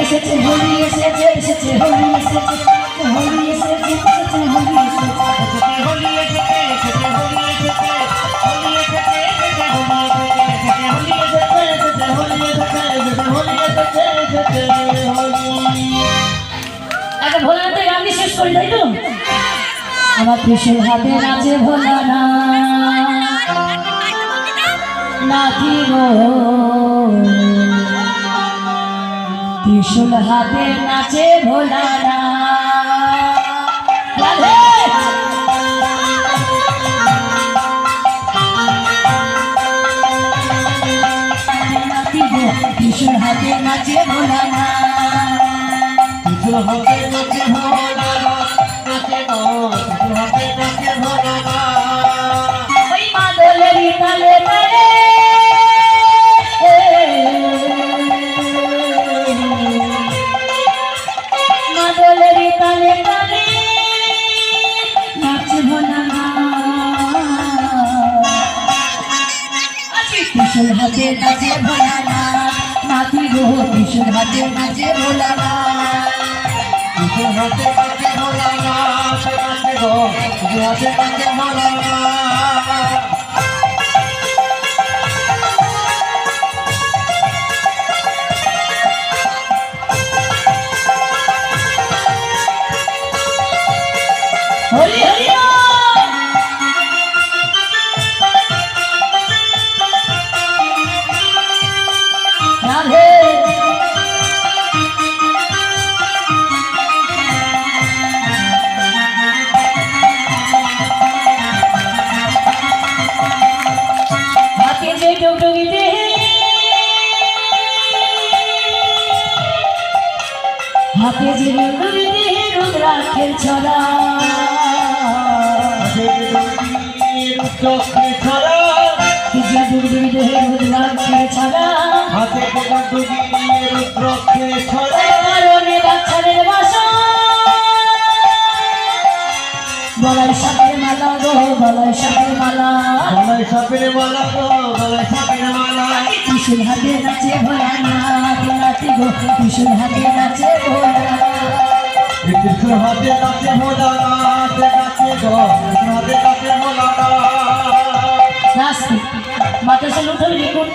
এসেছে হোলি এসেছে এসেছে হোলি এসেছে হোলি এসেছে এসেছে হোলি এসেছে হোলি এসেছে এসেছে হোলি এসেছে হোলি এসেছে এসেছে হোলি এসেছে হোলি এসেছে এসেছে হোলি এসেছে এসেছে হোলি। একটা ভোলানাথে গান দিয়ে শেষ করি তাই তো। আমার ত্রিশূল হাতে নাচে ভোলানা নাচি গো ত্রিশূল হাতে নাচে ভোলানা ত্রিশূল হাতে নাচে ভোলানা ত্রিশূল হাতে নাচে ভোলানা নাচে গো ত্রিশূল হাতে নাচে ভোলানা ওই মাদলেরই তালে তালে মাদলেরই তালে তালে নাচে ভোলানা ত্রিশূল হাতে নাচে ভোলানা নাচি গো ত্রিশূল হাতে নাচে ভোলানা ত্রিশূল হাতে নাচে ভোলানা নাচে গো ত্রিশূল হাতে নাচে ভোলানা। হরি হরি রাধে হাতে যে ডুগডুগিতে হাতে যে ডুগডুগিতে রুদ্রাক্ষের ছড়া রুদ্রাক্ষের ছড়া যে ডুগডুগিতে রুদ্রাক্ষের ছড়া হাতে ডুগডুগিতে রুদ্রাক্ষের ছড়া কারণে বাচ্চাদের বাসা গলায় সাপের মালা গো গলায় সাপের মালা গলায় সাপের মালা গো গলায় সাপের মালা ত্রিশূল হাতে নাচে ভোলানা নাচে গো ত্রিশূল হাতে নাচে ভোলানা ত্রিশূল হাতে নাচে ভোলানা নাচে গো ত্রিশূল হাতে নাচে ভোলানা। নাচতে মাথা সালু ধরে দেখুন